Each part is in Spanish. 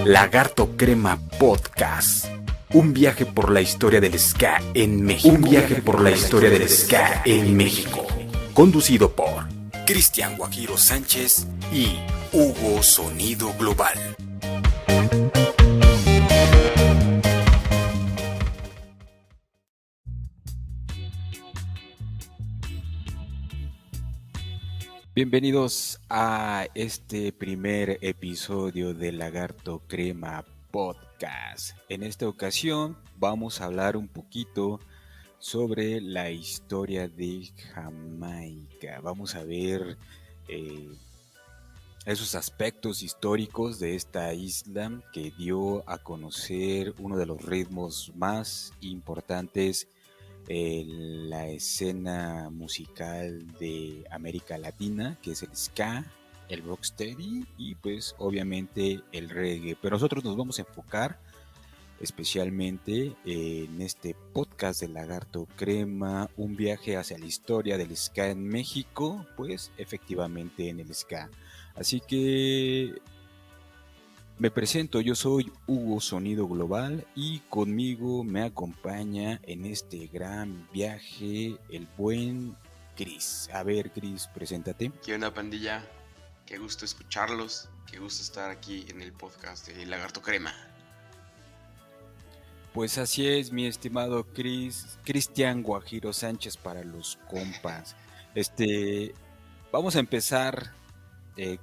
Lagarto Crema Podcast. Un viaje por la historia del ska en México. Un viaje por la historia del ska en México. Conducido por Cristian Guajiro Sánchez y Hugo Sonido Global. Bienvenidos a este primer episodio de Lagarto Crema Podcast. En esta ocasión vamos a hablar un poquito sobre la historia de Jamaica. Vamos a ver esos aspectos históricos de esta isla que dio a conocer uno de los ritmos más importantes en la escena musical de América Latina, que es el ska, el rocksteady y pues obviamente el reggae. Pero nosotros nos vamos a enfocar especialmente en este podcast de Lagarto Crema, un viaje hacia la historia del ska en México, pues efectivamente en el ska. Así que me presento, yo soy Hugo Sonido Global y conmigo me acompaña en este gran viaje el buen Chris. A ver, Chris, preséntate. ¿Qué onda, pandilla? Qué gusto escucharlos, qué gusto estar aquí en el podcast de Lagarto Crema. Pues así es, mi estimado Cristian Guajiro Sánchez para los compas. Vamos a empezar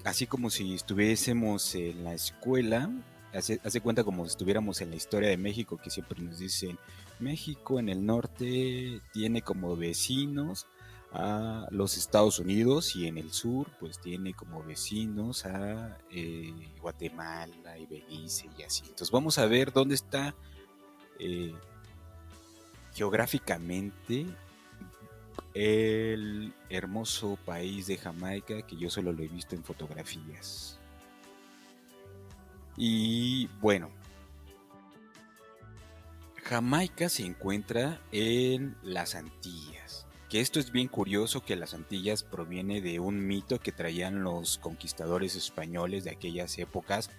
así como si estuviésemos en la escuela. Hace cuenta como si estuviéramos en la historia de México, que siempre nos dicen México en el norte tiene como vecinos a los Estados Unidos y en el sur pues tiene como vecinos a Guatemala y Belice y así. Entonces vamos a ver dónde está geográficamente el hermoso país de Jamaica, que yo solo lo he visto en fotografías. Y bueno, Jamaica se encuentra en las Antillas, que esto es bien curioso, que las Antillas proviene de un mito que traían los conquistadores españoles de aquellas épocas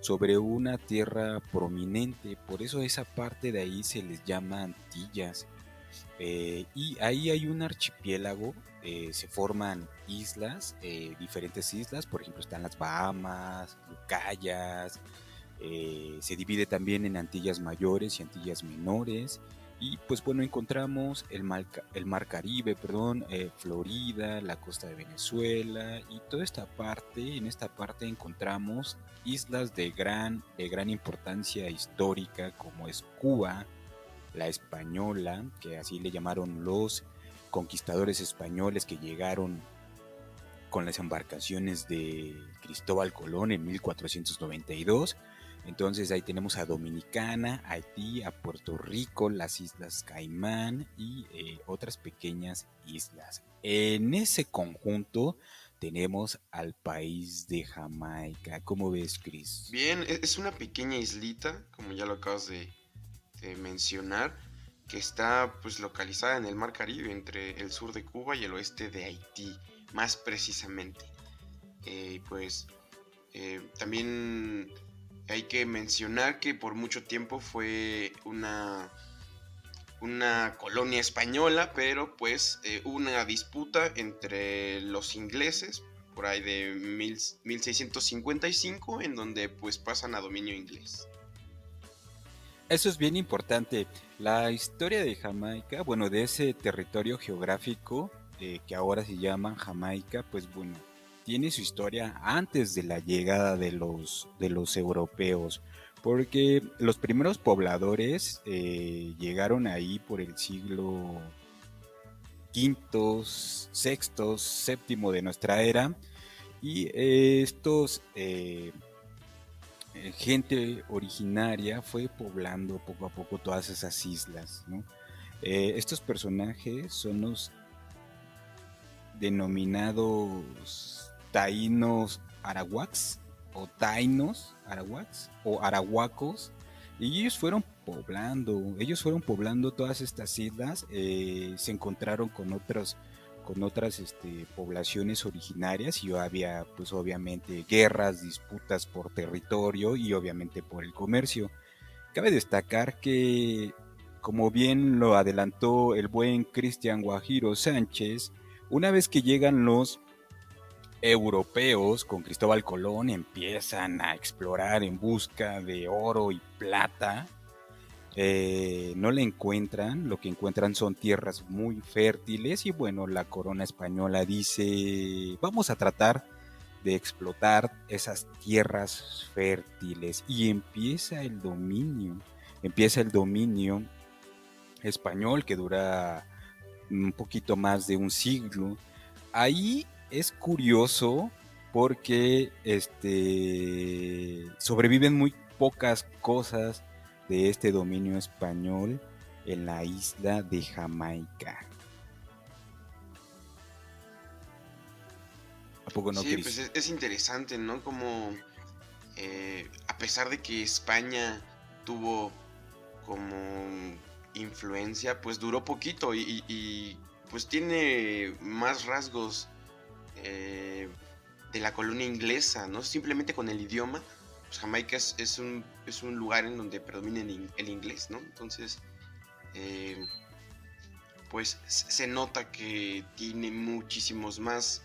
sobre una tierra prominente, por eso esa parte de ahí se les llama Antillas. Y ahí hay un archipiélago, se forman islas, diferentes islas, por ejemplo están las Bahamas, Lucayas, se divide también en Antillas Mayores y Antillas Menores, y pues bueno, encontramos el mar Caribe, Florida, la costa de Venezuela, y toda esta parte, en esta parte encontramos islas de gran importancia histórica, como es Cuba, la Española, que así le llamaron los conquistadores españoles que llegaron con las embarcaciones de Cristóbal Colón en 1492. Entonces ahí tenemos a Dominicana, Haití, a Puerto Rico, las Islas Caimán y otras pequeñas islas. En ese conjunto tenemos al país de Jamaica. ¿Cómo ves, Chris? Bien, es una pequeña islita, como ya lo acabas de mencionar, que está pues localizada en el mar Caribe, entre el sur de Cuba y el oeste de Haití, más precisamente. También hay que mencionar que por mucho tiempo fue una colonia española, pero pues hubo una disputa entre los ingleses por ahí de 1655, en donde pues pasan a dominio inglés. Eso es bien importante. La historia de Jamaica, bueno, de ese territorio geográfico que ahora se llama Jamaica, pues bueno, tiene su historia antes de la llegada de los europeos, porque los primeros pobladores llegaron ahí por el siglo V, VI, VII de nuestra era, y estos gente originaria fue poblando poco a poco todas esas islas, ¿no? Estos personajes son los denominados taínos arawaks o taínos arawaks o arahuacos, y ellos fueron poblando todas estas islas. Se encontraron con con otras poblaciones originarias y había pues obviamente guerras, disputas por territorio y obviamente por el comercio. Cabe destacar que, como bien lo adelantó el buen Cristian Guajiro Sánchez, una vez que llegan los europeos con Cristóbal Colón empiezan a explorar en busca de oro y plata, no le encuentran, lo que encuentran son tierras muy fértiles y bueno, la corona española dice, vamos a tratar de explotar esas tierras fértiles y empieza el dominio español que dura un poquito más de un siglo. Ahí es curioso porque sobreviven muy pocas cosas de este dominio español en la isla de Jamaica. ¿A poco no, Sí, pues Chris? es interesante, ¿no? Como a pesar de que España tuvo como influencia, pues duró poquito y, pues tiene más rasgos eh, de la colonia inglesa, ¿no? Simplemente con el idioma, pues Jamaica es un lugar en donde predomina el inglés, ¿no? Entonces, eh, pues se nota que tiene muchísimos más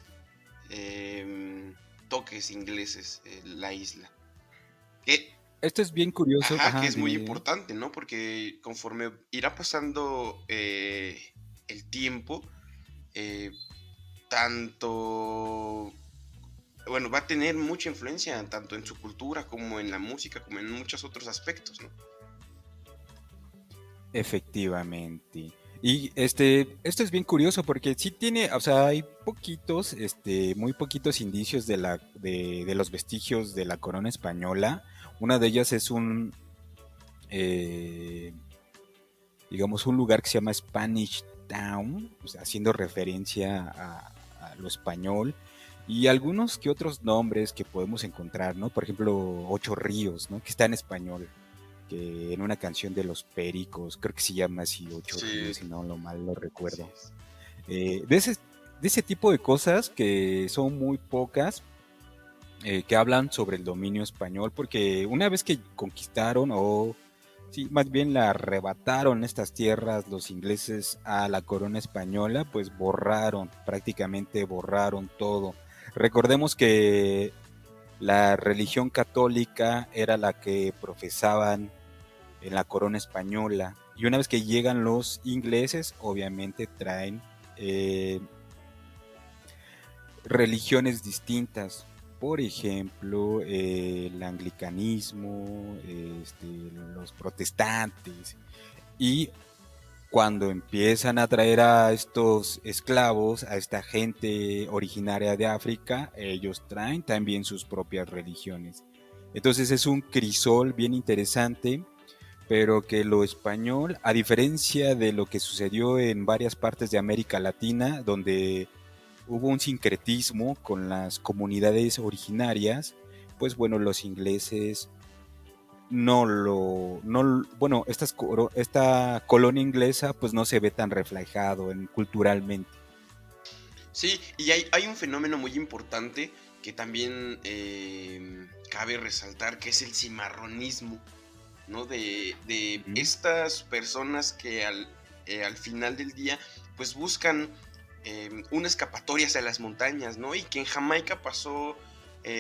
toques ingleses la isla. Que, Esto es bien curioso. ajá, que Ajá, es muy dime, dime. importante, ¿no? Porque conforme irá pasando el tiempo, eh, tanto, bueno, va a tener mucha influencia tanto en su cultura como en la música, como en muchos otros aspectos, ¿no? Efectivamente. Y esto es bien curioso porque sí tiene, o sea, hay poquitos, muy poquitos indicios de los vestigios de la corona española. Una de ellas es eh, digamos, un lugar que se llama Spanish Town, o sea, haciendo referencia a lo español. Y algunos que otros nombres que podemos encontrar, ¿no? Por ejemplo, Ocho Ríos, ¿no? Que está en español, que en una canción de Los Pericos, creo que se llama así Ocho Sí, Ríos, si no lo mal lo así recuerdo. es. Eh, de, ese, de ese tipo de cosas que son muy pocas, que hablan sobre el dominio español, porque una vez que conquistaron, o sí, más bien la arrebataron estas tierras los ingleses a la corona española, pues prácticamente borraron todo. Recordemos que la religión católica era la que profesaban en la corona española. Y una vez que llegan los ingleses, obviamente traen eh, religiones distintas. Por ejemplo, el anglicanismo, los protestantes. Y cuando empiezan a traer a estos esclavos, a esta gente originaria de África, ellos traen también sus propias religiones. Entonces es un crisol bien interesante, pero que lo español, a diferencia de lo que sucedió en varias partes de América Latina, donde hubo un sincretismo con las comunidades originarias, pues bueno, los ingleses bueno, esta colonia inglesa pues no se ve tan reflejado culturalmente. Sí, y hay un fenómeno muy importante que también cabe resaltar, que es el cimarronismo, ¿no? De Ujú. estas personas que al final del día, pues buscan una escapatoria hacia las montañas, ¿no? Y que en Jamaica pasó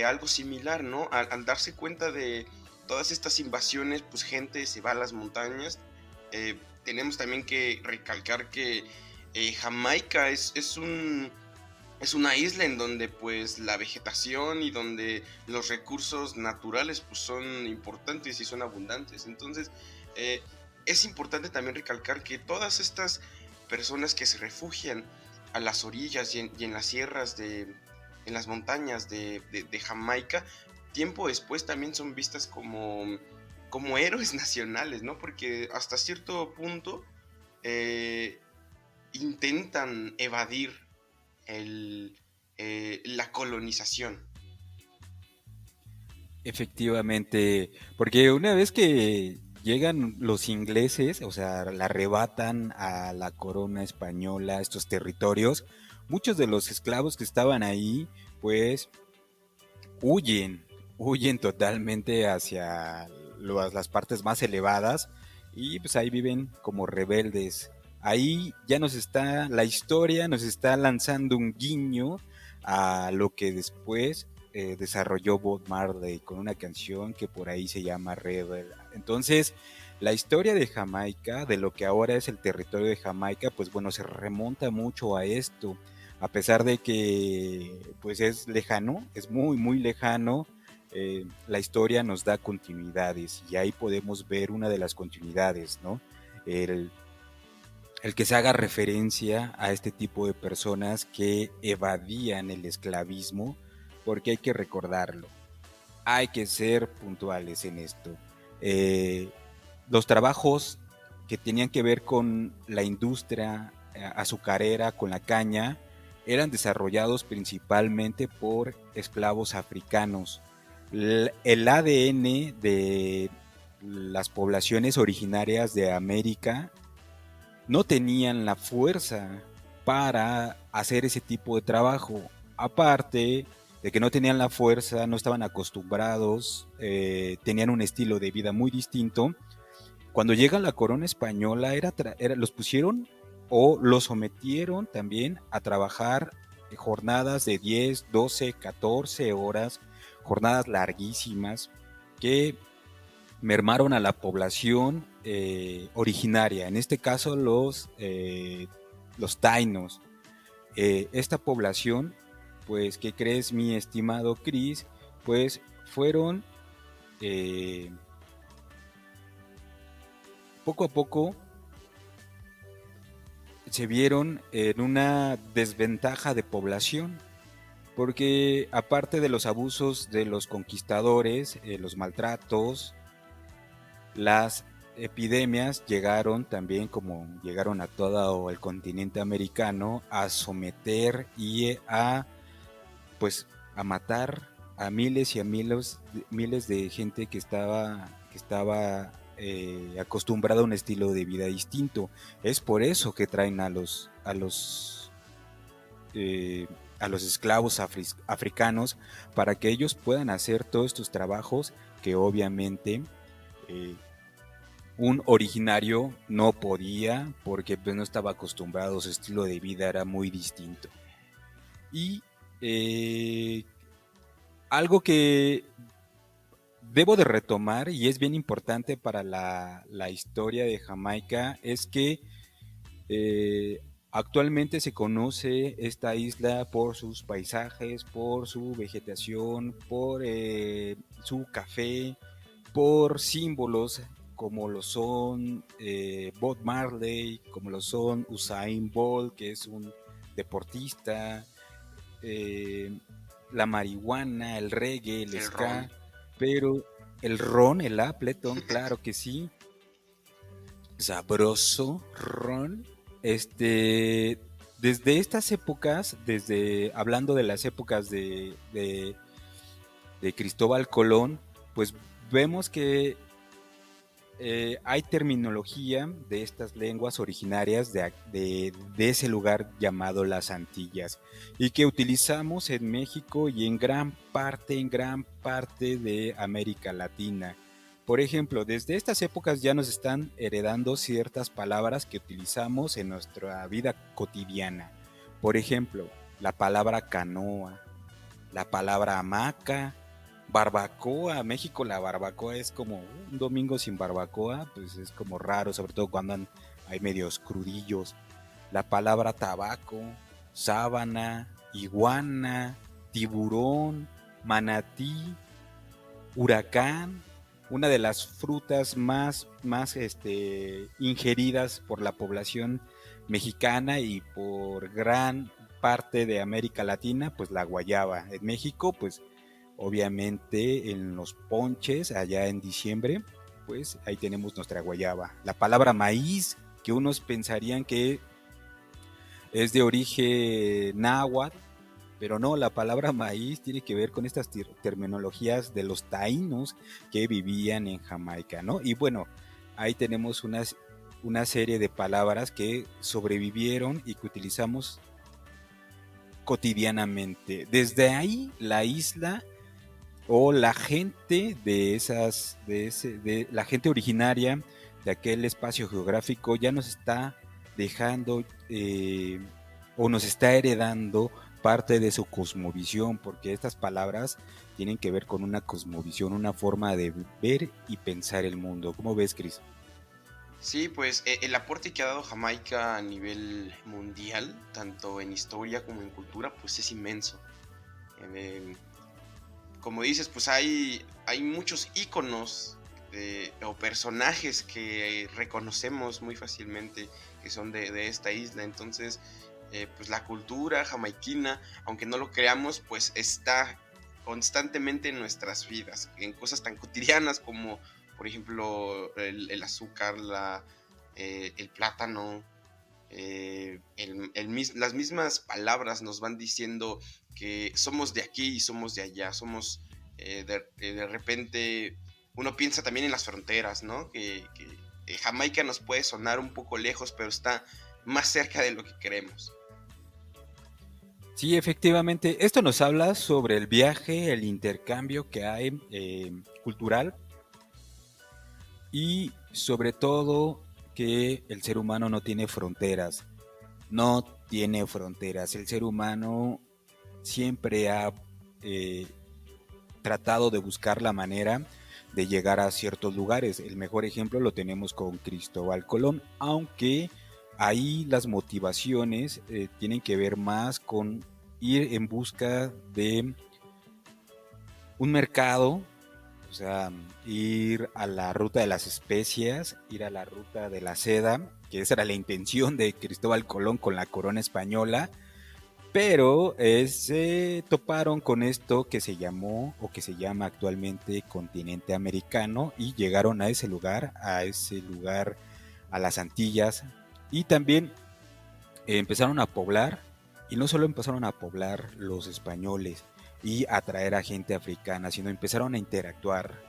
algo similar, ¿no? Al darse cuenta de todas estas invasiones, pues gente se va a las montañas. Tenemos también que recalcar que Jamaica es una isla en donde pues la vegetación y donde los recursos naturales pues son importantes y son abundantes. Entonces, eh, es importante también recalcar que todas estas personas que se refugian a las orillas y en las sierras en las montañas de Jamaica, tiempo después también son vistas como héroes nacionales, ¿no? Porque hasta cierto punto eh, intentan evadir la colonización. Efectivamente, porque una vez que llegan los ingleses, o sea, la arrebatan a la corona española, estos territorios, muchos de los esclavos que estaban ahí, pues huyen, huyen totalmente hacia las partes más elevadas y pues ahí viven como rebeldes. Ahí ya la historia nos está lanzando un guiño a lo que después desarrolló Bob Marley con una canción que por ahí se llama Rebel. Entonces, la historia de Jamaica, de lo que ahora es el territorio de Jamaica, pues bueno, se remonta mucho a esto, a pesar de que pues es lejano, es muy muy lejano. La historia nos da continuidades y ahí podemos ver una de las continuidades, ¿no? El, el que se haga referencia a este tipo de personas que evadían el esclavismo, porque hay que recordarlo, hay que ser puntuales en esto. Eh, los trabajos que tenían que ver con la industria azucarera, con la caña, eran desarrollados principalmente por esclavos africanos. El ADN de las poblaciones originarias de América no tenían la fuerza para hacer ese tipo de trabajo. Aparte de que no tenían la fuerza, no estaban acostumbrados, tenían un estilo de vida muy distinto. Cuando llega la corona española, los pusieron o los sometieron también a trabajar jornadas de 10, 12, 14 horas, jornadas larguísimas que mermaron a la población originaria, en este caso los tainos. Esta población, pues, ¿qué crees, mi estimado Chris? Pues fueron eh, poco a poco se vieron en una desventaja de población, porque aparte de los abusos de los conquistadores, los maltratos, las epidemias llegaron también, como llegaron a todo el continente americano, a someter y pues a matar a miles y a miles de gente que estaba acostumbrada a un estilo de vida distinto. Es por eso que traen eh, a los esclavos africanos, para que ellos puedan hacer todos estos trabajos que obviamente eh, un originario no podía, porque pues no estaba acostumbrado, su estilo de vida era muy distinto. Y eh, algo que debo de retomar y es bien importante para la historia de Jamaica es que actualmente se conoce esta isla por sus paisajes, por su vegetación, por su café, por símbolos como lo son Bob Marley, como lo son Usain Bolt, que es un deportista, eh, la marihuana, el reggae, el El ska, ron. pero el ron, el Appleton, claro que sí, sabroso ron. Este, desde estas épocas, desde hablando de las épocas de Cristóbal Colón, pues vemos que hay terminología de estas lenguas originarias de ese lugar llamado las Antillas y que utilizamos en México y en gran parte de América Latina. Por ejemplo, desde estas épocas ya nos están heredando ciertas palabras que utilizamos en nuestra vida cotidiana. Por ejemplo, la palabra canoa, la palabra hamaca, barbacoa. México, la barbacoa es como un domingo sin barbacoa, pues es como raro, sobre todo cuando hay medios crudillos. La palabra tabaco, sábana, iguana, tiburón, manatí, huracán, una de las frutas más ingeridas por la población mexicana y por gran parte de América Latina, pues la guayaba. En México, pues obviamente en los ponches, allá en diciembre, pues ahí tenemos nuestra guayaba. La palabra maíz, que unos pensarían que es de origen náhuatl, pero no, la palabra maíz tiene que ver con estas terminologías de los taínos que vivían en Jamaica, ¿no? Y bueno, ahí tenemos una serie de palabras que sobrevivieron y que utilizamos cotidianamente. Desde ahí la isla o la gente de la gente originaria de aquel espacio geográfico ya nos está dejando o nos está heredando parte de su cosmovisión, porque estas palabras tienen que ver con una cosmovisión, una forma de ver y pensar el mundo. ¿Cómo ves, Chris? Sí, pues el aporte que ha dado Jamaica a nivel mundial, tanto en historia como en cultura, pues es inmenso. Eh, Como dices, pues hay muchos íconos o personajes que reconocemos muy fácilmente que son de esta isla. Entonces, pues la cultura jamaiquina, aunque no lo creamos, pues está constantemente en nuestras vidas, en cosas tan cotidianas como, por ejemplo, el azúcar, el plátano, las mismas palabras nos van diciendo que somos de aquí y somos de allá, de repente uno piensa también en las fronteras, ¿no? Que Jamaica nos puede sonar un poco lejos, pero está más cerca de lo que queremos. Sí, efectivamente, esto nos habla sobre el viaje, el intercambio que hay cultural y sobre todo que el ser humano no tiene fronteras, no tiene fronteras. El ser humano siempre ha eh, tratado de buscar la manera de llegar a ciertos lugares. El mejor ejemplo lo tenemos con Cristóbal Colón, aunque ahí las motivaciones tienen que ver más con ir en busca de un mercado, o sea, ir a la ruta de las especias, ir a la ruta de la seda, que esa era la intención de Cristóbal Colón con la corona española, pero se toparon con esto que se llamó o que se llama actualmente continente americano y llegaron a ese lugar, a las Antillas y también empezaron a poblar y no solo empezaron a poblar los españoles y atraer a gente africana, sino empezaron a interactuar.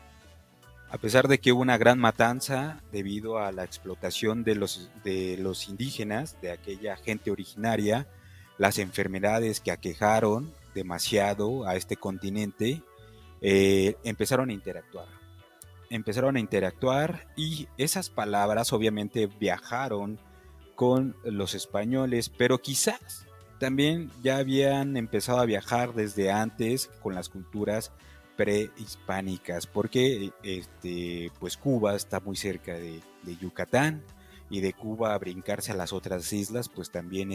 A pesar de que hubo una gran matanza debido a la explotación de los indígenas, de aquella gente originaria, las enfermedades que aquejaron demasiado a este continente, empezaron a interactuar. Empezaron a interactuar y esas palabras obviamente viajaron con los españoles, pero quizás también ya habían empezado a viajar desde antes con las culturas prehispánicas, porque pues Cuba está muy cerca de Yucatán y de Cuba a brincarse a las otras islas, pues también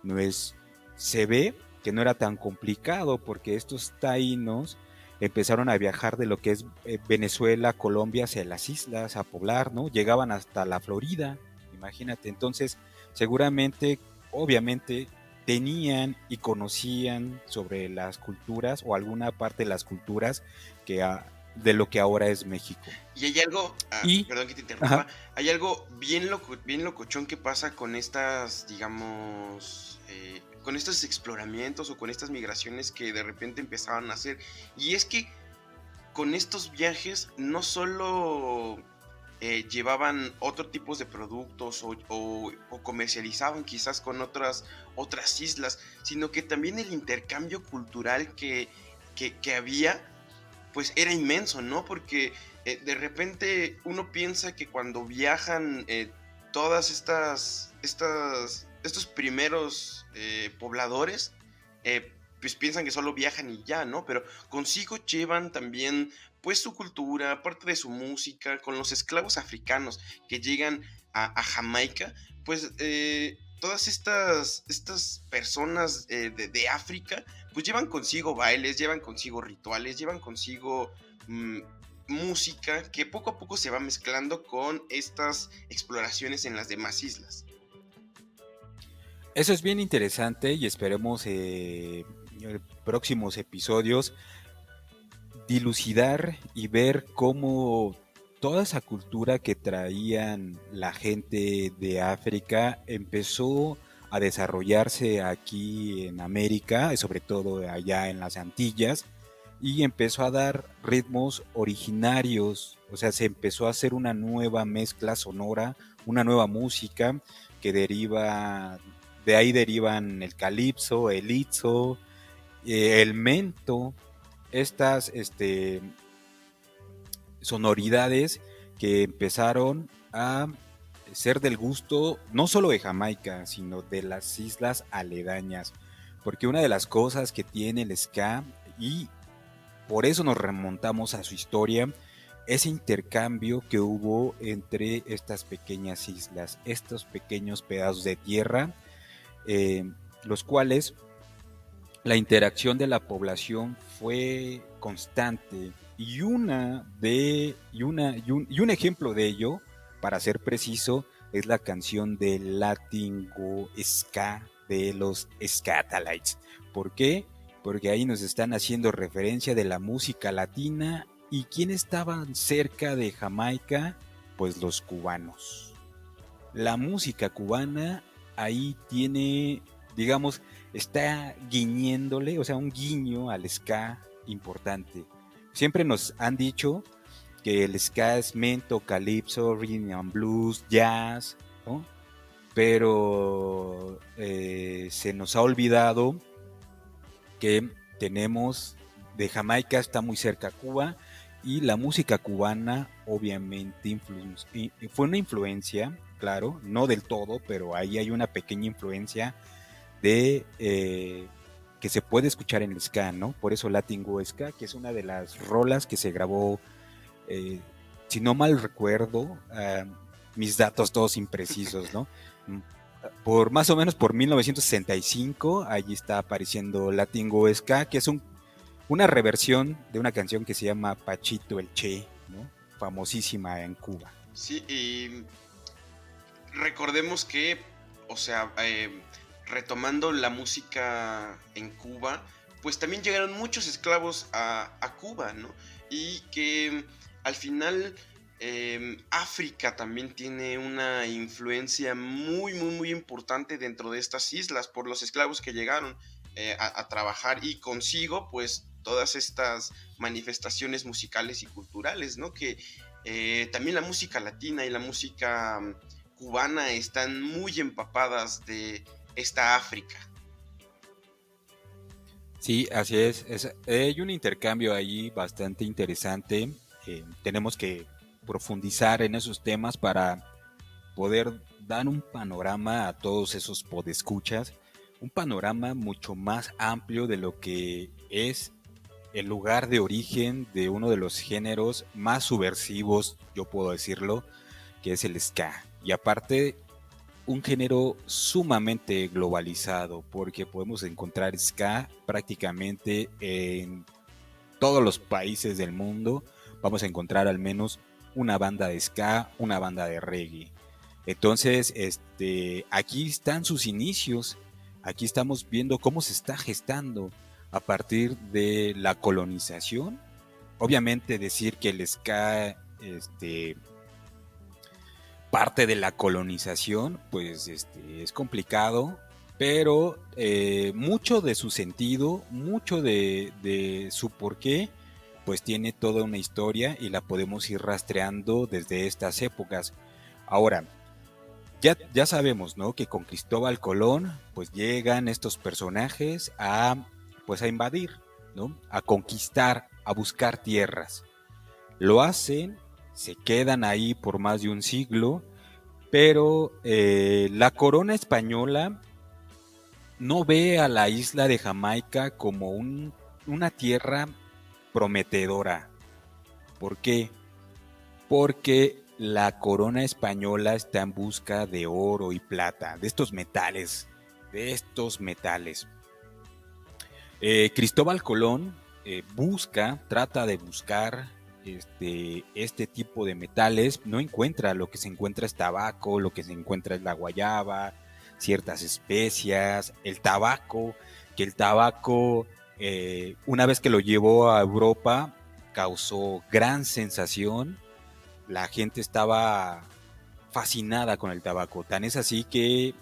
no es, se ve que no era tan complicado porque estos taínos empezaron a viajar de lo que es Venezuela, Colombia hacia las islas, a poblar, ¿no? Llegaban hasta la Florida, imagínate. Entonces, seguramente, obviamente, tenían y conocían sobre las culturas o alguna parte de las culturas de lo que ahora es México. Y hay algo, Y, perdón que te ajá, interrumpa, hay algo bien locochón que pasa con estas, digamos, con estos exploramientos o con estas migraciones que de repente empezaban a hacer. Y es que con estos viajes no solo llevaban otro tipos de productos o comercializaban quizás con otras islas, sino que también el intercambio cultural que había pues era inmenso, ¿no? Porque de repente uno piensa que cuando viajan todas estos primeros pobladores, pues piensan que solo viajan y ya, ¿no? Pero consigo llevan también pues su cultura, parte de su música, con los esclavos africanos que llegan a Jamaica, pues todas estas personas de África pues llevan consigo bailes, llevan consigo rituales, llevan consigo mm, música que poco a poco se va mezclando con estas exploraciones en las demás islas. eso es bien interesante y esperemos en próximos episodios dilucidar y ver cómo toda esa cultura que traían la gente de África empezó a desarrollarse aquí en América, y sobre todo allá en las Antillas, y empezó a dar ritmos originarios, o sea, se empezó a hacer una nueva mezcla sonora, una nueva música que deriva de ahí derivan el calipso, el itzo, el mento, estas sonoridades que empezaron a ser del gusto no solo de Jamaica, sino de las islas aledañas. Porque una de las cosas que tiene el ska, y por eso nos remontamos a su historia, ese intercambio que hubo entre estas pequeñas islas, estos pequeños pedazos de tierra, los cuales la interacción de la población fue constante y un ejemplo de ello, para ser preciso, es la canción de Latingo Ska de los Skatalites. ¿Por qué? Porque ahí nos están haciendo referencia de la música latina. ¿Y quién estaban cerca de Jamaica? Pues los cubanos. La música cubana ahí tiene, digamos, está guiñéndole, o sea, un guiño al ska importante. Siempre nos han dicho que el ska es mento, calipso, rhythm and blues, jazz, ¿no? Pero se nos ha olvidado que tenemos, de Jamaica está muy cerca Cuba, y la música cubana obviamente fue una influencia, claro, no del todo, pero ahí hay una pequeña influencia de que se puede escuchar en el ska, ¿no? Por eso Latingo Ska, que es una de las rolas que se grabó, eh, si no mal recuerdo, mis datos todos imprecisos, ¿no? Por más o menos por 1965, allí está apareciendo Latingo Ska, que es una reversión de una canción que se llama Pachito el Che, ¿no? Famosísima en Cuba. Sí, y recordemos que, o sea, retomando la música en Cuba, pues también llegaron muchos esclavos a Cuba, ¿no? Y que al final África también tiene una influencia muy, muy, muy importante dentro de estas islas por los esclavos que llegaron a trabajar y consigo, pues, todas estas manifestaciones musicales y culturales, ¿no? Que también la música latina y la música cubana están muy empapadas de esta África. Sí, así es. Hay un intercambio ahí bastante interesante. Tenemos que profundizar en esos temas para poder dar un panorama a todos esos podescuchas, un panorama mucho más amplio de lo que es el lugar de origen de uno de los géneros más subversivos, yo puedo decirlo, que es el ska. Y aparte, un género sumamente globalizado, porque podemos encontrar ska prácticamente en todos los países del mundo. Vamos a encontrar al menos una banda de ska, una banda de reggae. Entonces, aquí están sus inicios. Aquí estamos viendo cómo se está gestando a partir de la colonización. Obviamente decir que el ska parte de la colonización, pues es complicado, pero mucho de su sentido, mucho de su porqué, pues tiene toda una historia y la podemos ir rastreando desde estas épocas. Ahora, ya sabemos, ¿no? Que con Cristóbal Colón, pues llegan estos personajes pues a invadir, ¿no? A conquistar, a buscar tierras. Lo hacen, se quedan ahí por más de un siglo, pero la corona española no ve a la isla de Jamaica como una tierra prometedora. ¿Por qué? Porque la corona española está en busca de oro y plata, de estos metales, de estos metales. Cristóbal Colón trata de buscar este tipo de metales, no encuentra. Lo que se encuentra es tabaco, lo que se encuentra es la guayaba, ciertas especias, el tabaco, que el tabaco, una vez que lo llevó a Europa, causó gran sensación. La gente estaba fascinada con el tabaco, tan es así que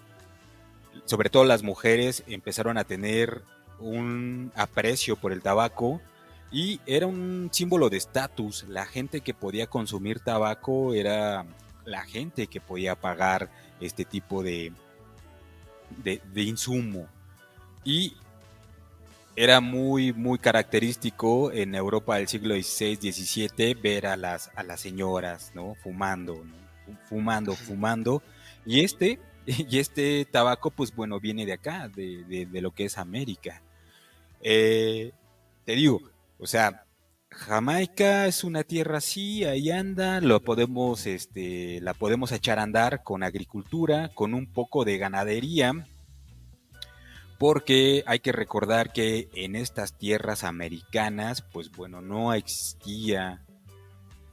sobre todo las mujeres empezaron a tener un aprecio por el tabaco y era un símbolo de estatus. La gente que podía consumir tabaco era la gente que podía pagar este tipo de insumo. Y era muy, muy característico en Europa del siglo XVI-XVII ver a las señoras, ¿no? Fumando, ¿no? Fumando. Y y este tabaco, pues bueno, viene de acá, de lo que es América. Eh, Te digo, o sea, Jamaica es una tierra así, ahí anda, la podemos echar a andar con agricultura, con un poco de ganadería, porque hay que recordar que en estas tierras americanas, pues bueno, no existía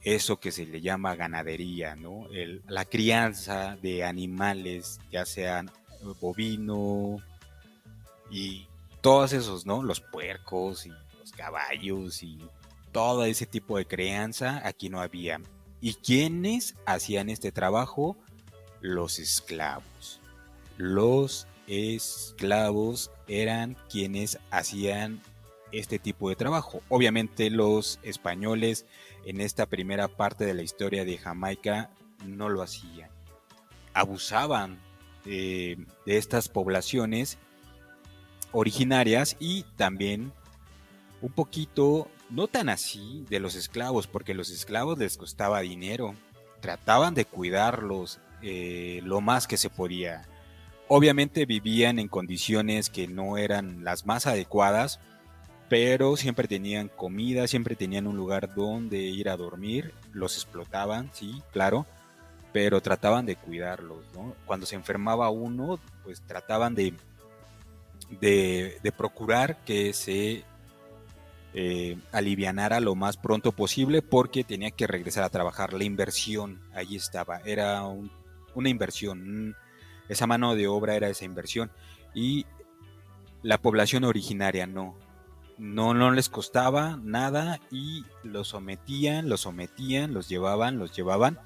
eso que se le llama ganadería, ¿no? La crianza de animales, ya sean bovino y todos esos, ¿no? Los puercos y los caballos y todo ese tipo de crianza, aquí no había. ¿Y quiénes hacían este trabajo? Los esclavos. Los esclavos eran quienes hacían este tipo de trabajo. Obviamente los españoles en esta primera parte de la historia de Jamaica no lo hacían. Abusaban de estas poblaciones originarias y también un poquito, no tan así, de los esclavos, porque los esclavos les costaba dinero. Trataban de cuidarlos lo más que se podía. Obviamente vivían en condiciones que no eran las más adecuadas, pero siempre tenían comida, siempre tenían un lugar donde ir a dormir, los explotaban, sí, claro, pero trataban de cuidarlos, ¿no? Cuando se enfermaba uno, pues trataban de procurar que se alivianara lo más pronto posible porque tenía que regresar a trabajar. La inversión, ahí estaba, era una inversión, esa mano de obra era esa inversión y la población originaria no les costaba nada y los llevaban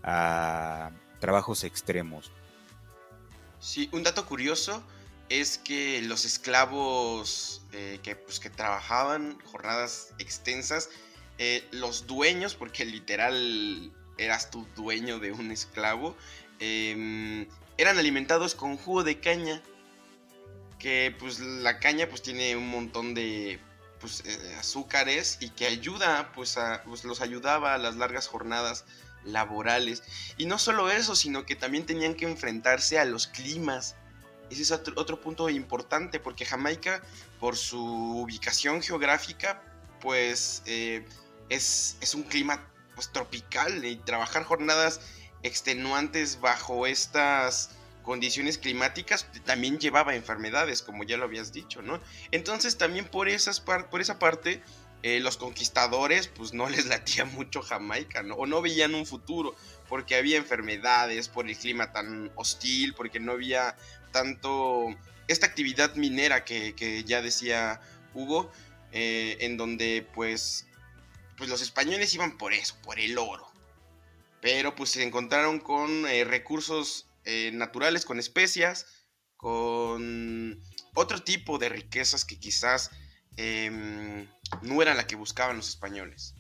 a trabajos extremos. Sí, un dato curioso es que los esclavos que trabajaban jornadas extensas, los dueños, porque literal eras tu dueño de un esclavo, eran alimentados con jugo de caña, que pues la caña pues tiene un montón de azúcares y que ayuda pues los ayudaba a las largas jornadas laborales. Y no solo eso, sino que también tenían que enfrentarse a los climas. Ese es otro punto importante, porque Jamaica, por su ubicación geográfica, pues es un clima pues tropical, y trabajar jornadas extenuantes bajo estas condiciones climáticas también llevaba enfermedades, como ya lo habías dicho, ¿no? Entonces también por esa parte, los conquistadores pues no les latía mucho Jamaica, ¿no? O no veían un futuro, porque había enfermedades, por el clima tan hostil, porque no había tanto esta actividad minera que ya decía Hugo, en donde pues los españoles iban por eso, por el oro. Pero pues se encontraron con recursos naturales, con especias, con otro tipo de riquezas que quizás no era la que buscaban los españoles.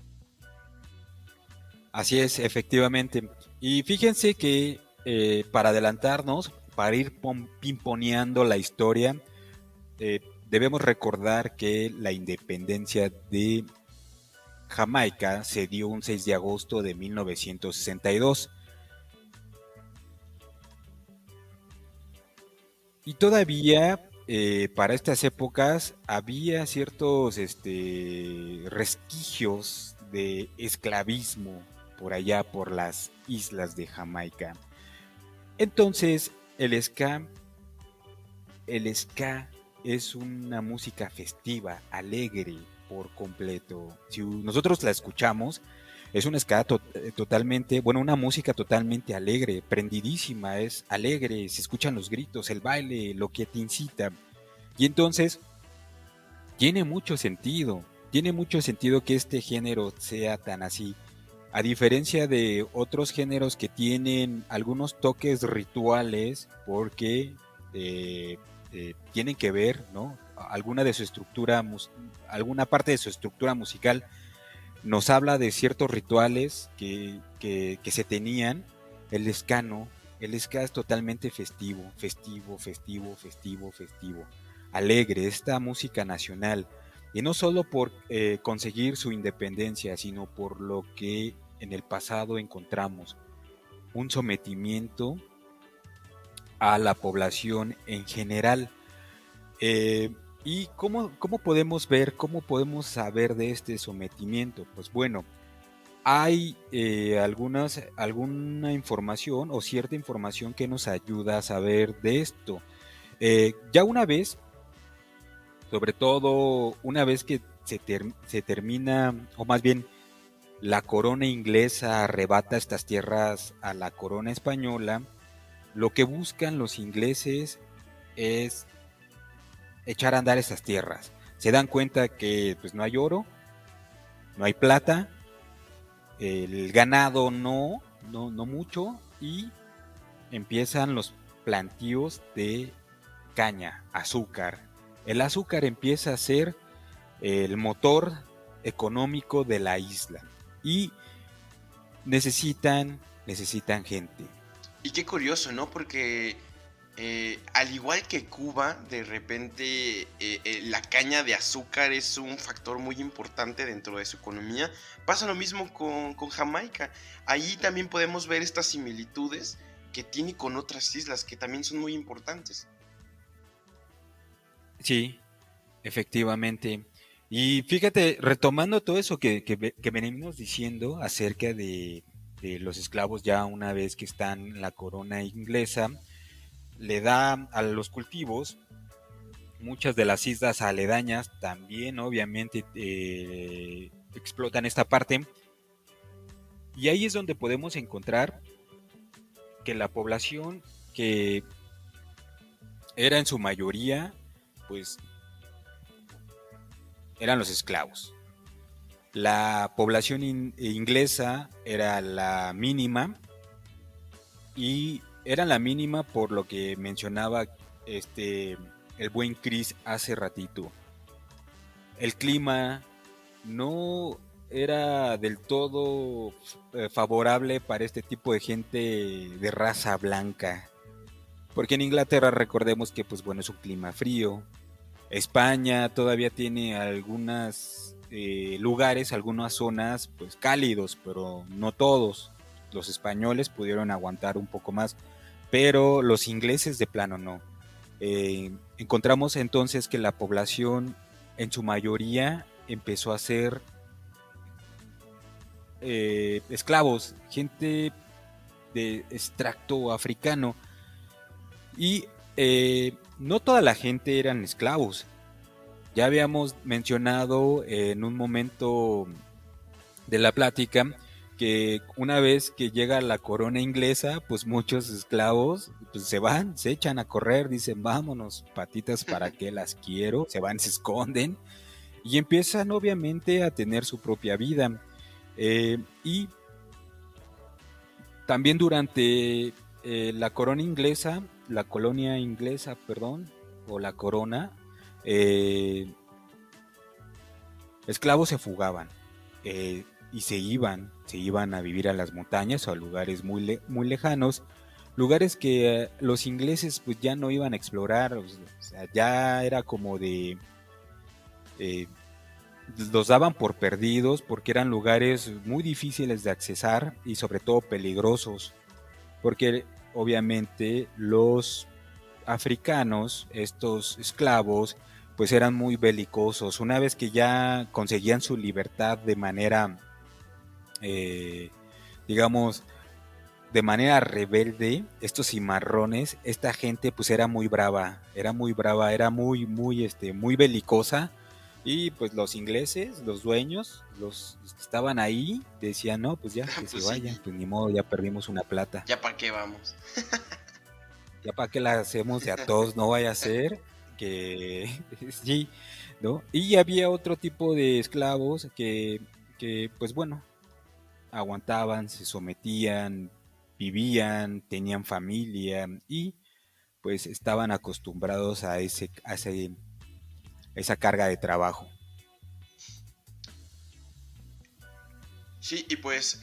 Así es, efectivamente. Y fíjense que para adelantarnos, para ir pimponeando la historia, debemos recordar que la independencia de Jamaica se dio un 6 de agosto de 1962. Y todavía para estas épocas había ciertos resquicios de esclavismo por allá, por las islas de Jamaica. Entonces, el ska es una música festiva, alegre por completo. Si nosotros la escuchamos, es un ska totalmente, bueno, una música totalmente alegre, prendidísima, es alegre, se escuchan los gritos, el baile, lo que te incita. Y entonces, tiene mucho sentido que este género sea tan así. A diferencia de otros géneros que tienen algunos toques rituales, porque tienen que ver, ¿no? Alguna parte de su estructura musical nos habla de ciertos rituales que se tenían. El escano El ska es totalmente festivo, festivo, festivo, festivo, festivo. Alegre, esta música nacional. Y no solo por conseguir su independencia, sino por lo que en el pasado encontramos. Un sometimiento a la población en general. Eh, ¿Y cómo podemos ver, cómo podemos saber de este sometimiento? Pues bueno, hay alguna información o cierta información que nos ayuda a saber de esto. Ya una vez, sobre todo una vez que se termina, o más bien la corona inglesa arrebata estas tierras a la corona española, lo que buscan los ingleses es echar a andar esas tierras. Se dan cuenta que pues no hay oro, no hay plata, el ganado no mucho, y empiezan los plantíos de caña, azúcar. El azúcar empieza a ser el motor económico de la isla y necesitan gente. Y qué curioso, ¿no? Porque al igual que Cuba, de repente la caña de azúcar es un factor muy importante dentro de su economía. Pasa lo mismo con Jamaica. Ahí también podemos ver estas similitudes que tiene con otras islas que también son muy importantes. Sí, efectivamente. Y fíjate, retomando todo eso que venimos diciendo acerca de los esclavos ya una vez que están en la corona inglesa, le da a los cultivos. Muchas de las islas aledañas también obviamente explotan esta parte, y ahí es donde podemos encontrar que la población, que era en su mayoría, pues eran los esclavos. La población inglesa era la mínima, y era la mínima por lo que mencionaba este el buen Chris hace ratito. El clima no era del todo favorable para este tipo de gente de raza blanca. Porque en Inglaterra recordemos que pues bueno, es un clima frío. España todavía tiene algunos lugares, algunas zonas pues cálidos, pero no todos. Los españoles pudieron aguantar un poco más, pero los ingleses de plano no. Encontramos entonces que la población en su mayoría empezó a ser esclavos, gente de extracto africano. Y no toda la gente eran esclavos. Ya habíamos mencionado en un momento de la plática que una vez que llega la corona inglesa, pues muchos esclavos pues se van, se echan a correr, dicen vámonos, patitas, ¿para qué las quiero? Se van, se esconden y empiezan obviamente a tener su propia vida. Y también durante la corona inglesa, la colonia inglesa, perdón, o la corona, eh, esclavos se fugaban y se iban a vivir a las montañas o a lugares muy lejanos, lugares que los ingleses pues ya no iban a explorar, o sea, ya era como de eh, los daban por perdidos porque eran lugares muy difíciles de accesar y sobre todo peligrosos, porque obviamente los africanos, estos esclavos, pues eran muy belicosos. Una vez que ya conseguían su libertad de manera, eh, digamos, de manera rebelde, estos cimarrones, esta gente pues era muy belicosa. Y pues los ingleses, los dueños, los que estaban ahí, decían, no, pues ya, que se Pues vayan, sí, pues ni modo, ya perdimos una plata. ya para qué vamos. Ya para que la hacemos de a todos, no vaya a ser que sí, ¿no? Y había otro tipo de esclavos que pues bueno, aguantaban, se sometían, vivían, tenían familia y pues estaban acostumbrados a esa carga de trabajo. Sí, y pues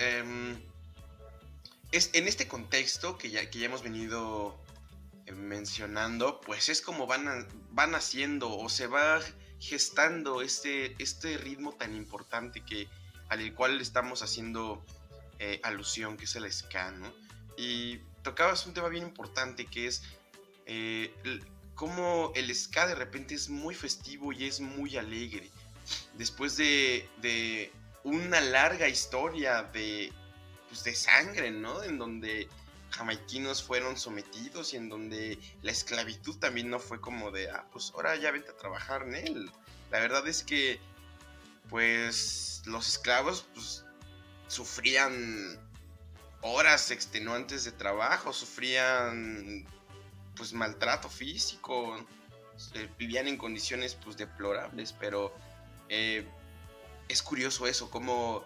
es en este contexto que ya hemos venido mencionando, pues es como van haciendo o se va gestando este ritmo tan importante al cual le estamos haciendo alusión, que es el ska, ¿no? Y tocabas un tema bien importante que es eh, cómo el ska de repente es muy festivo y es muy alegre. Después de una larga historia pues de sangre, ¿no? En donde jamaiquinos fueron sometidos y en donde la esclavitud también no fue como de, pues ahora ya vete a trabajar en él. La verdad es que, pues, los esclavos, pues, sufrían horas extenuantes de trabajo, sufrían, pues, maltrato físico, vivían en condiciones, pues, deplorables, pero eh, es curioso eso, como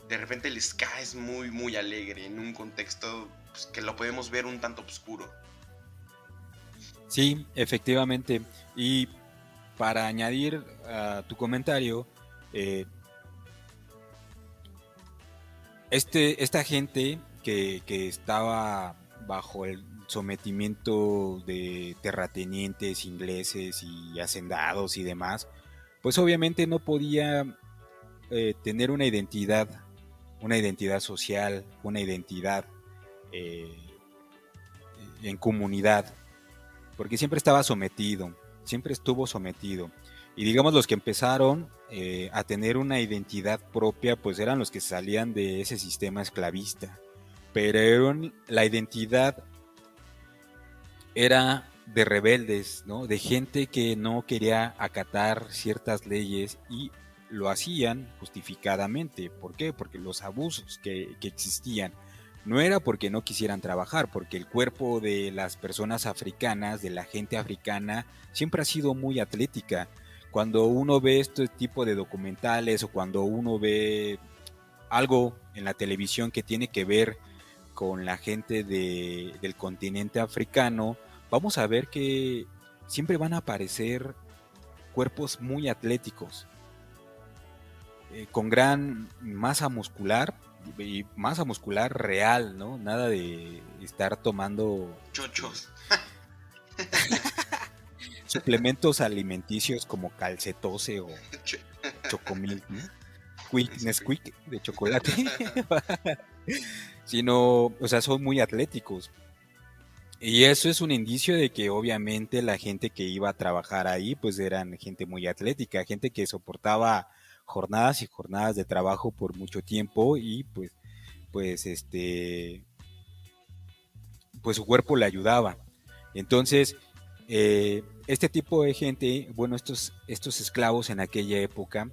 de repente el ska es muy, muy alegre en un contexto pues, que lo podemos ver un tanto oscuro. Sí, efectivamente. Y para añadir a tu comentario, eh, esta gente que estaba bajo el sometimiento de terratenientes ingleses y hacendados y demás, pues obviamente no podía tener una identidad social, una identidad eh, en comunidad, porque siempre estaba sometido, siempre estuvo sometido. Y digamos los que empezaron a tener una identidad propia, pues eran los que salían de ese sistema esclavista. Pero la identidad era de rebeldes, ¿no? De gente que no quería acatar ciertas leyes y lo hacían justificadamente. ¿Por qué? Porque los abusos que existían no era porque no quisieran trabajar, porque el cuerpo de las personas africanas, de la gente africana, siempre ha sido muy atlética. Cuando uno ve este tipo de documentales o cuando uno ve algo en la televisión que tiene que ver con la gente del continente africano, vamos a ver que siempre van a aparecer cuerpos muy atléticos, con gran masa muscular real, ¿no? Nada de estar tomando Chochos. suplementos alimenticios como calcetose o chocomilk, ¿no? Nesquik de chocolate, sino, o sea, son muy atléticos. Y eso es un indicio de que obviamente la gente que iba a trabajar ahí, pues eran gente muy atlética, gente que soportaba jornadas y jornadas de trabajo por mucho tiempo y pues pues su cuerpo le ayudaba. Entonces, este tipo de gente, bueno, estos esclavos en aquella época,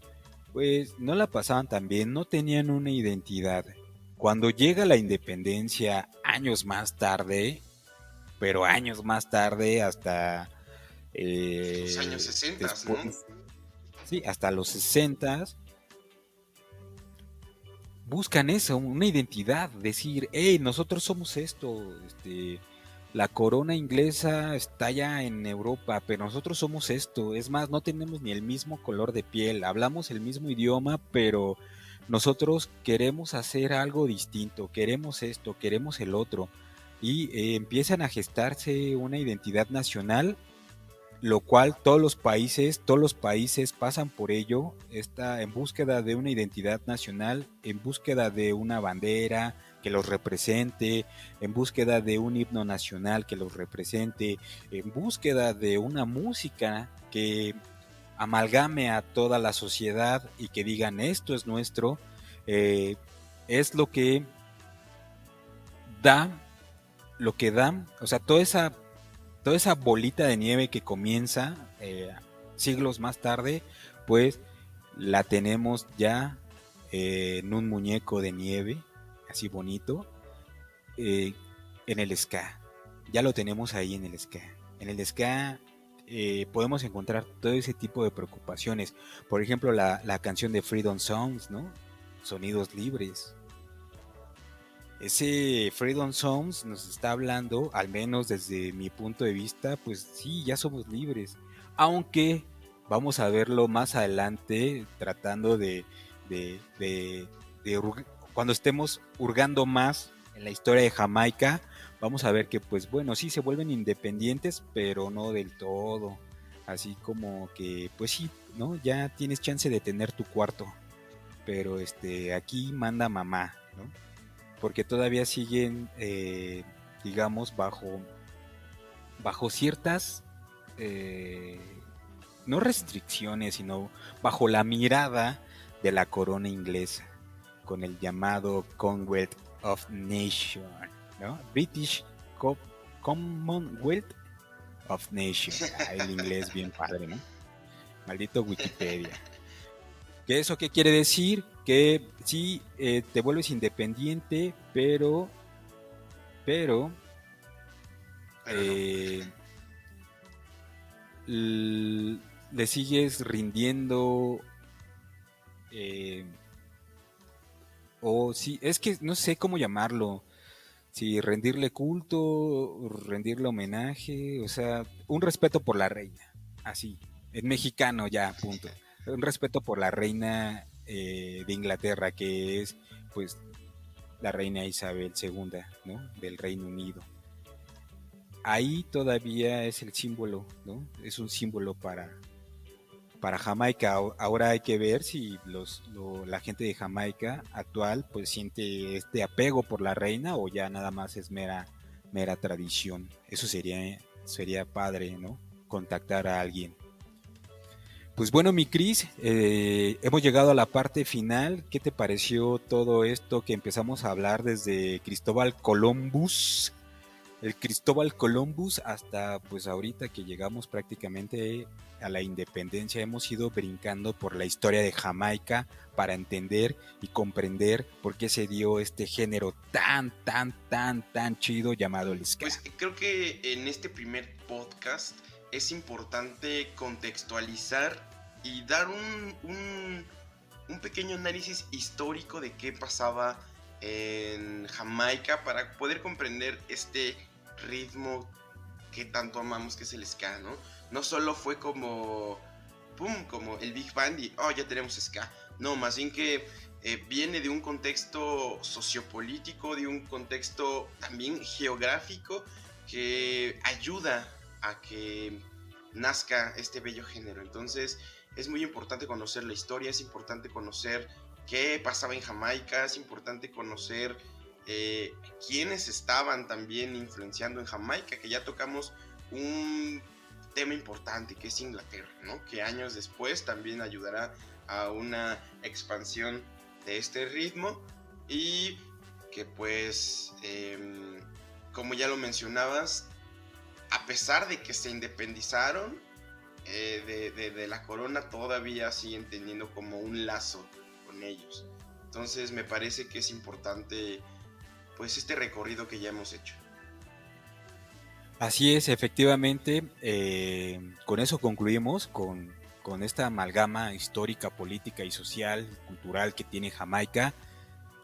pues no la pasaban tan bien, no tenían una identidad. Cuando llega la independencia años más tarde, pero años más tarde, hasta Los años 60, ¿no? después, sí, hasta los 60, buscan eso, una identidad, decir, hey, nosotros somos esto, la corona inglesa está ya en Europa, pero nosotros somos esto, es más, no tenemos ni el mismo color de piel, hablamos el mismo idioma, pero nosotros queremos hacer algo distinto, queremos esto, queremos el otro, y empiezan a gestarse una identidad nacional, lo cual todos los países pasan por ello, está en búsqueda de una identidad nacional, en búsqueda de una bandera que los represente, en búsqueda de un himno nacional que los represente, en búsqueda de una música que amalgame a toda la sociedad y que digan esto es nuestro, eh, es da, lo que da, o sea, toda esa bolita de nieve que comienza siglos más tarde, pues la tenemos ya en un muñeco de nieve, así bonito, eh, en el ska. Ya lo tenemos ahí en el ska. En el ska podemos encontrar todo ese tipo de preocupaciones. Por ejemplo, la canción de Freedom Songs, ¿no? Sonidos libres. Ese Freedom Songs nos está hablando, al menos desde mi punto de vista, pues sí, ya somos libres. Aunque vamos a verlo más adelante, tratando de cuando estemos hurgando más en la historia de Jamaica, vamos a ver que pues bueno, sí se vuelven independientes, pero no del todo. Así como que pues sí, ¿no? Ya tienes chance de tener tu cuarto, pero aquí manda mamá, ¿no? Porque todavía siguen, digamos, bajo ciertas, eh, no restricciones, sino bajo la mirada de la corona inglesa, con el llamado Commonwealth of Nations, ¿no? British Commonwealth of Nations. Ah, el inglés bien padre, ¿no? Maldito Wikipedia. ¿Qué eso qué quiere decir? Que sí, te vuelves independiente, pero Pero no. eh, le sigues rindiendo, eh, o sí, es que no sé cómo llamarlo, si rendirle culto, rendirle homenaje, o sea, un respeto por la reina, así, en mexicano ya, punto. Un respeto por la reina de Inglaterra, que es pues la reina Isabel II, ¿no? Del Reino Unido. Ahí todavía es el símbolo, ¿no? Es un símbolo para Jamaica. Ahora hay que ver si la gente de Jamaica actual pues siente este apego por la reina o ya nada más es mera tradición. Eso sería padre, ¿no? Contactar a alguien. Pues bueno, mi Cris, hemos llegado a la parte final. ¿Qué te pareció todo esto que empezamos a hablar desde Cristóbal Columbus? El Cristóbal Columbus hasta pues ahorita que llegamos prácticamente a la independencia, hemos ido brincando por la historia de Jamaica para entender y comprender por qué se dio este género tan chido llamado el ska. Pues creo que en este primer podcast es importante contextualizar y dar un pequeño análisis histórico de qué pasaba en Jamaica para poder comprender este ritmo que tanto amamos, que es el ska, ¿no? No solo fue como, ¡pum!, como el Big Bang y, oh, ya tenemos ska. No, más bien que viene de un contexto sociopolítico, de un contexto también geográfico que ayuda a que nazca este bello género. Entonces es muy importante conocer la historia, es importante conocer qué pasaba en Jamaica, es importante conocer quiénes estaban también influenciando en Jamaica, que ya tocamos un tema importante que es Inglaterra, ¿no? Que años después también ayudará a una expansión de este ritmo y que pues como ya lo mencionabas, a pesar de que se independizaron de la corona, todavía siguen teniendo como un lazo con ellos. Entonces me parece que es importante pues este recorrido que ya hemos hecho. Así es, efectivamente, con eso concluimos con esta amalgama histórica, política y social, cultural que tiene Jamaica.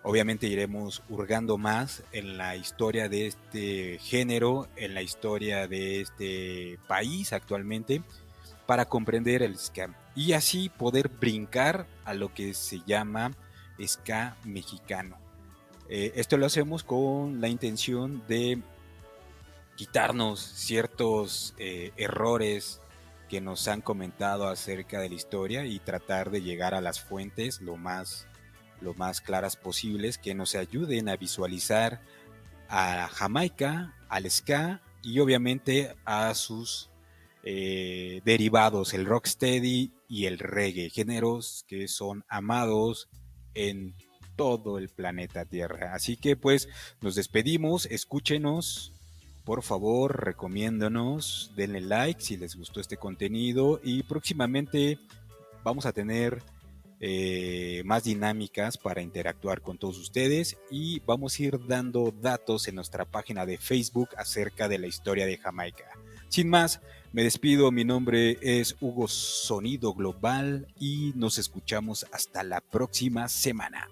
Obviamente iremos hurgando más en la historia de este género, en la historia de este país actualmente, para comprender el ska y así poder brincar a lo que se llama ska mexicano. Esto lo hacemos con la intención de quitarnos ciertos errores que nos han comentado acerca de la historia y tratar de llegar a las fuentes lo más claras posibles que nos ayuden a visualizar a Jamaica, al ska y obviamente a sus derivados, el rocksteady y el reggae, géneros que son amados en todo el planeta Tierra. Así que pues nos despedimos, escúchenos, por favor, recomiéndonos, denle like si les gustó este contenido y próximamente vamos a tener más dinámicas para interactuar con todos ustedes y vamos a ir dando datos en nuestra página de Facebook acerca de la historia de Jamaica. Sin más, me despido, mi nombre es Hugo Sonido Global y nos escuchamos hasta la próxima semana.